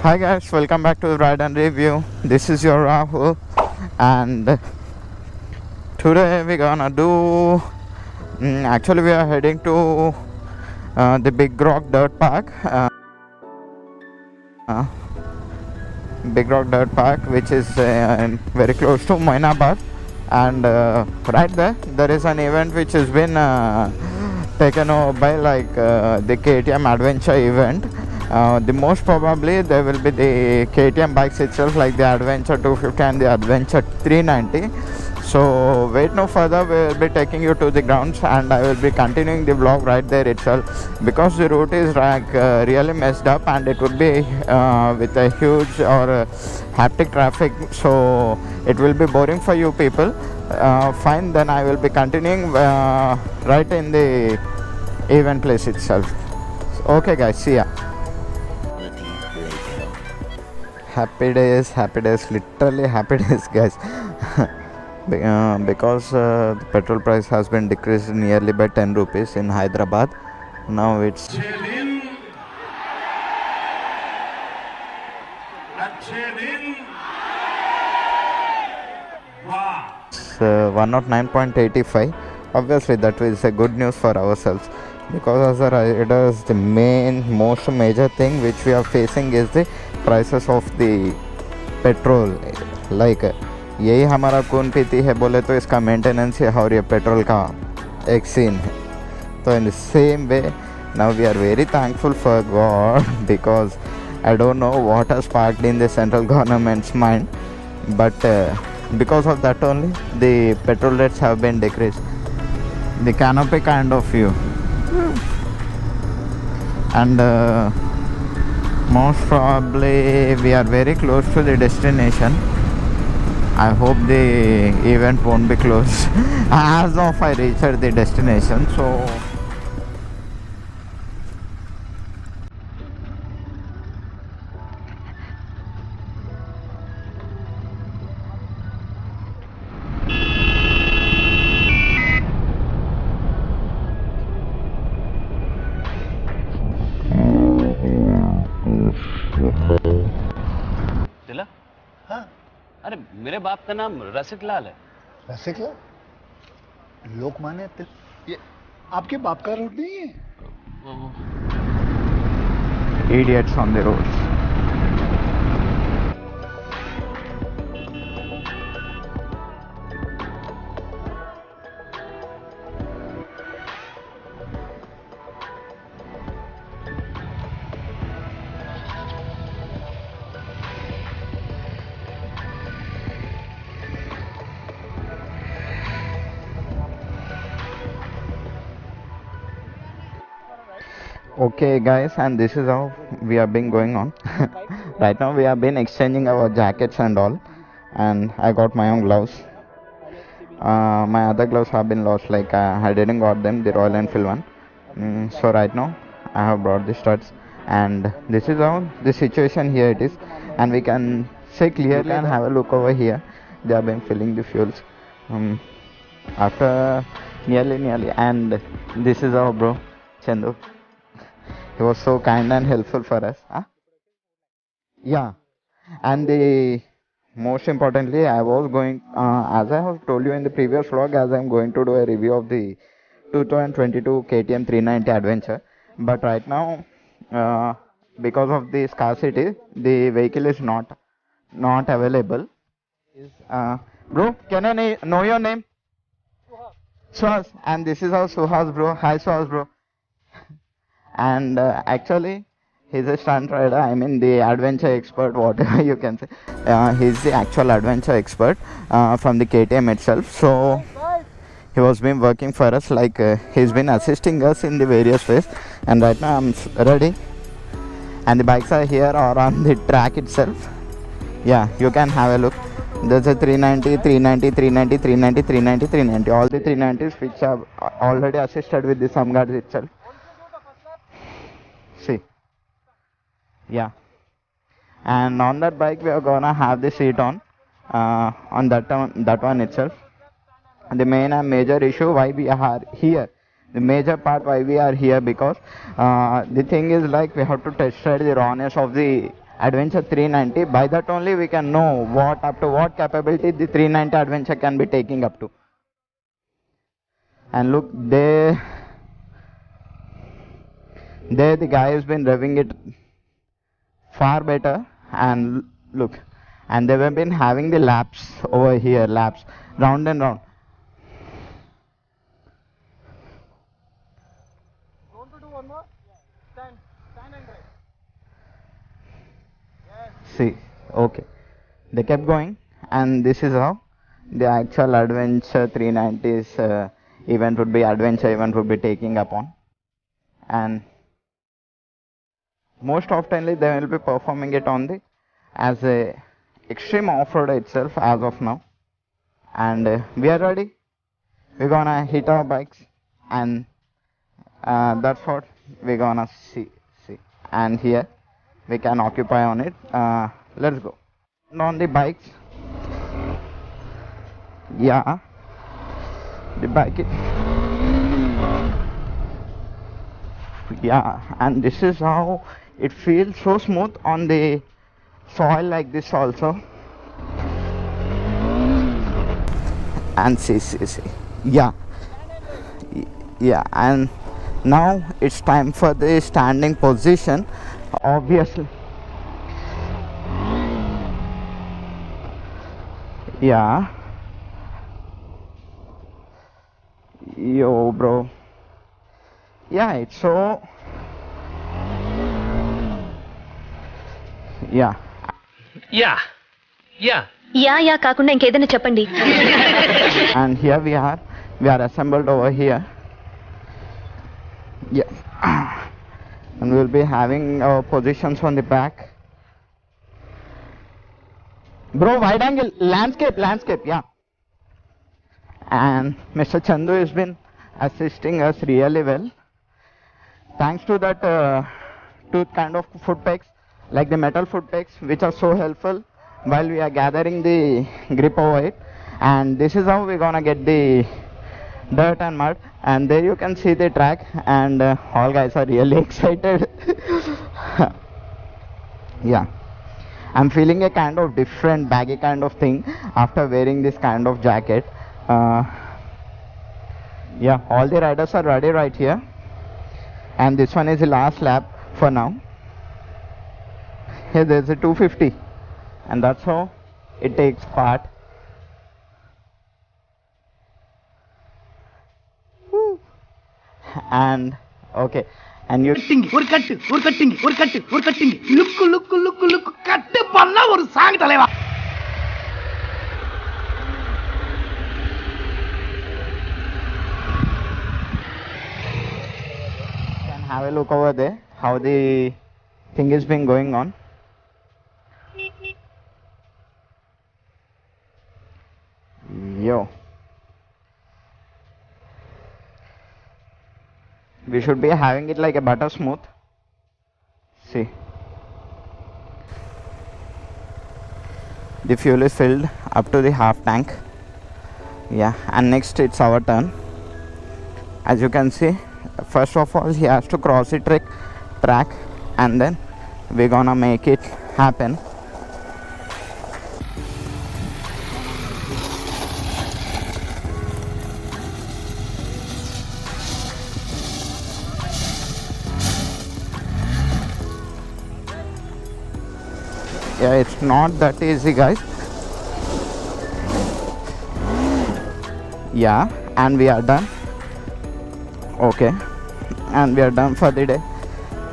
Hi guys, welcome back to the Ride and Review. This is your Rahul, and today we're gonna do. Actually, we are heading to the Big Rock Dirt Park. Uh, Big Rock Dirt Park, which is very close to Moinabad, and right there is an event which has been taken over by the KTM Adventure event. The most probably there will be the KTM bikes itself, like the Adventure 250 and the Adventure 390. So wait no further, we will be taking you to the grounds, and I will be continuing the vlog right there itself, because the route is really messed up, and it would be with a huge or haptic traffic, so it will be boring for you people. Fine, then I will be continuing right in the event place itself. Okay guys, see ya. Happy days, literally happy days guys. Because the petrol price has been decreased nearly by 10 rupees in Hyderabad. Now it's 109.85. Obviously that is a good news for ourselves, because as a riders the most major thing which we are facing is the prices of the petrol. Like यही हमारा कौन पीती है बोले तो इसका maintenance है और ये पेट्रोल का एक सीन है. तो in the same way now we are very thankful for God, because I don't know what has sparked in the central government's mind, but because of that only the petrol rates have been decreased. The canopy kind of view, and most probably we are very close to the destination. I hope the event won't be closed as of I reach the destination. So तिलक, हाँ, अरे मेरे बाप का नाम रसिक लाल है. रसिक लाल? लोकमान्य तिलक? ये आपके बाप का रोड नहीं है? idiots on the roads. Okay guys, and this is how we have been going on. Right now we have been exchanging our jackets and all, and I got my own gloves. My other gloves have been lost, like I didn't got them, the Royal Enfield one. So right now I have brought the studs, and this is how the situation here it is, and we can see clearly and have a look over here. They have been filling the fuels after nearly, and this is our bro Chandu. He was so kind and helpful for us. Huh? Yeah, and the most importantly, I was going, as I have told you in the previous vlog, as I'm going to do a review of the 2022 KTM 390 Adventure. But right now, because of the scarcity, the vehicle is not available. Bro, can I know your name? Suhas. And this is our Suhas bro. Hi Suhas bro. And actually he's a stunt rider, I mean the adventure expert, whatever you can say. He's the actual adventure expert from the KTM itself. So he was been working for us, like he's been assisting us in the various ways. And right now I'm ready, and the bikes are here or on the track itself. Yeah, you can have a look. There's a 390, 390, 390, 390, 390, 390, all the 390s which are already assisted with the some guards itself. See, yeah, and on that bike we are gonna have the seat on that one itself. The main and major issue why we are here, the major part why we are here, because the thing is like we have to test ride the rawness of the Adventure 390. By that only we can know what up to what capability the 390 Adventure can be taking up to. And look, there the guy has been revving it far better, and look, and they have been having the laps over here, laps round and round. Want to do one more? Stand and drive. See, okay, they kept going, and this is how the actual Adventure 390's adventure event would be taking upon. And most oftenly they will be performing it on the as a extreme off-road itself as of now. And we are ready. We're gonna hit our bikes, and that's what we're gonna see. And here we can occupy on it. Let's go on the bikes. Yeah, the bike yeah, and this is how it feels, so smooth on the soil like this also. And see, yeah, yeah. And now it's time for the standing position, obviously. Yeah, yo bro, yeah, it's so, yeah. Yeah కాకుండా ఇంకేదైనా చెప్పండి. And here we are assembled over here. Yeah, and we'll be having our positions on the back. Bro, wide angle, landscape, yeah. And Mr. Chandu has been assisting us really well. Thanks to that two kind of foot pegs, like the metal foot pegs, which are so helpful while we are gathering the grip over it. And this is how we're gonna get the dirt and mud. And there you can see the track, and all guys are really excited. Yeah, I'm feeling a kind of different baggy kind of thing after wearing this kind of jacket. Yeah, all the riders are ready right here, and this one is the last lap for now. Here there's a 250, and that's how it takes part. Woo. And okay, and you ஒரு cutting லுக்கு கட்டு பண்ணா ஒரு song தலைவா. can have a look over there how the thing is been going on. Yo, we should be having it like a butter smooth. See, the fuel is filled up to the half tank. Yeah, and next it's our turn. As you can see, first of all he has to cross the track, and then we're gonna make it happen. Yeah, it's not that easy, guys. Yeah, and we are done. Okay, and we are done for the day.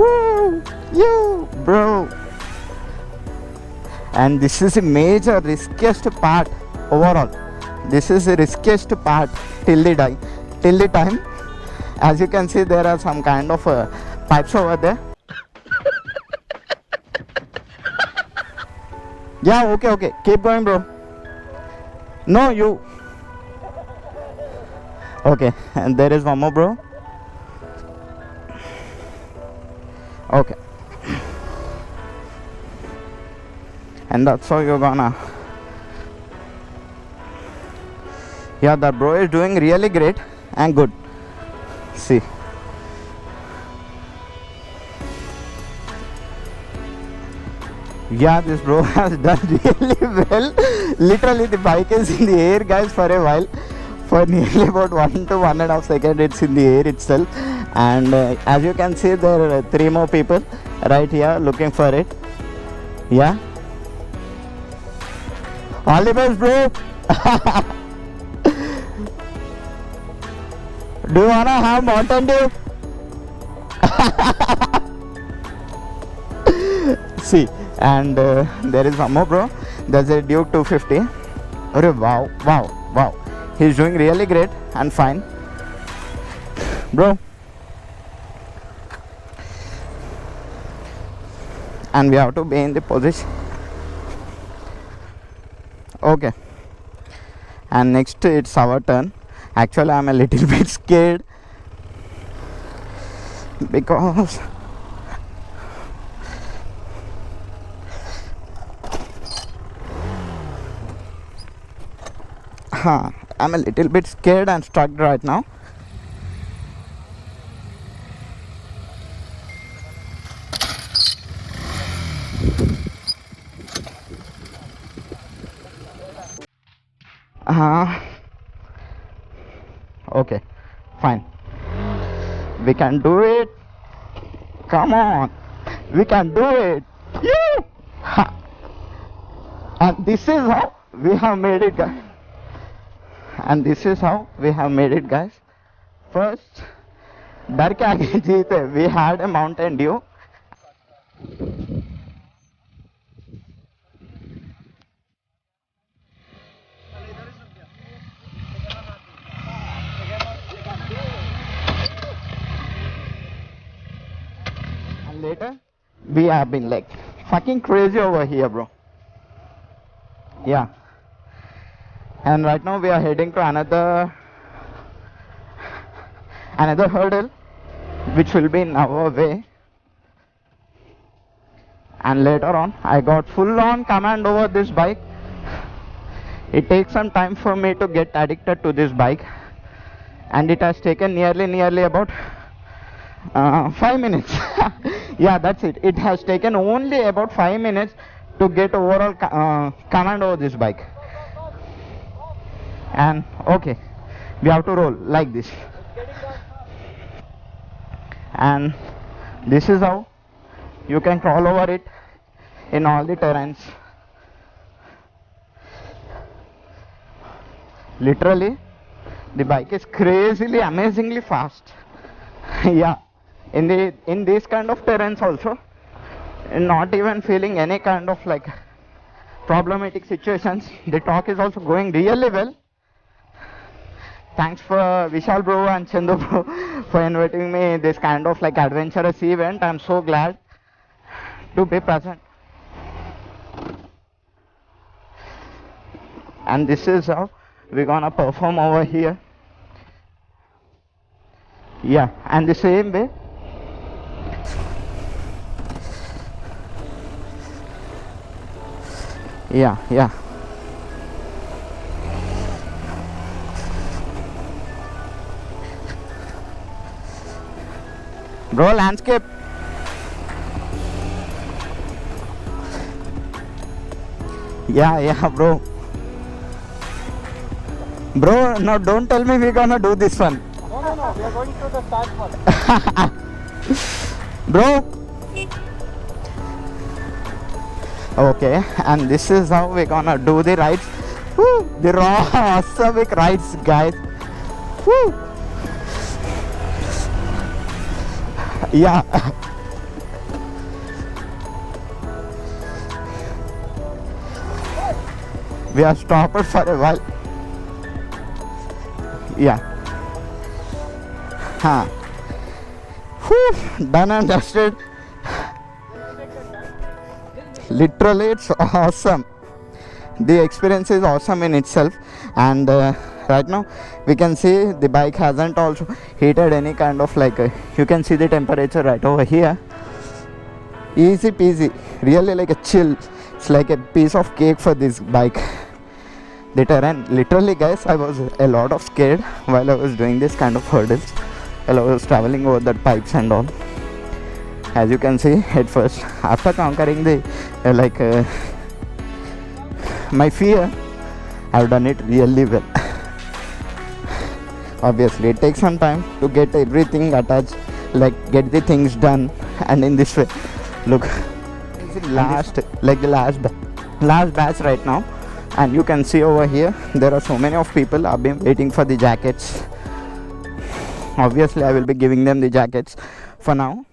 Woo! You, bro. And this is the major riskiest part overall. This is the riskiest part till the time. As you can see, there are some kind of pipes over there. Yeah, okay, keep going, bro. No, you. Okay, and there is one more, bro. Okay, and that's how you're gonna. Yeah, the bro is doing really great and good. See, Yeah, this bro has done really well. Literally, the bike is in the air, guys, for a while. For nearly about 1 to 1.5 seconds, it's in the air itself. And as you can see, there are 3 more people right here looking for it. Yeah. All the best, bro. Do you wanna have Mountain Dew? See, and there is one more, bro. There's a Duke 250. Oh, wow, wow, wow. He's doing really great and fine, bro. And we have to be in the position. Okay. And next it's our turn. Actually, I'm a little bit scared because I'm a little bit scared and stuck right now. Okay, fine. We can do it. Come on, we can do it. Yeah. Ha. And this is how we have made it, guys. And this is how we have made it, guys. First, डर के आगे जीते. We had a Mountain Dew. And later, we have been like fucking crazy over here, bro. Yeah. And right now we are heading to another hurdle, which will be in our way. And later on, I got full on command over this bike. It takes some time for me to get addicted to this bike, and it has taken nearly about 5 minutes. Yeah, that's it. It has taken only about 5 minutes to get overall command over this bike. And okay, we have to roll like this. And this is how you can crawl over it in all the terrains. Literally, the bike is crazily, amazingly fast. Yeah, in these kind of terrains also, not even feeling any kind of like problematic situations. The talk is also going really well. Thanks for Vishal bro and Chandu bro for inviting me this kind of like adventurous event. I'm so glad to be present. And this is how we're gonna perform over here. Yeah, and the same way. Yeah. Bro, landscape. Yeah, bro. Bro, no, don't tell me we're gonna do this one. No, we are going to the start first. Bro. Okay, and this is how we're gonna do the rides. Woo, the raw awesome rides, guys. Woo. Yeah. We are stopped for a while. Yeah. Whew, done and dusted. Literally, it's awesome. The experience is awesome in itself. And right now we can see the bike hasn't also heated any kind of like you can see the temperature right over here. Easy peasy, really like a chill. It's like a piece of cake for this bike. The terrain, literally guys, I was a lot of scared while I was doing this kind of hurdles, while I was traveling over that pipes and all. as you can see at first, after conquering the my fear, I've done it really well. Obviously it takes some time to get everything attached, like get the things done, and in this way, look, this is the last batch right now. And you can see over here there are so many of people have been waiting for the jackets. Obviously I will be giving them the jackets for now.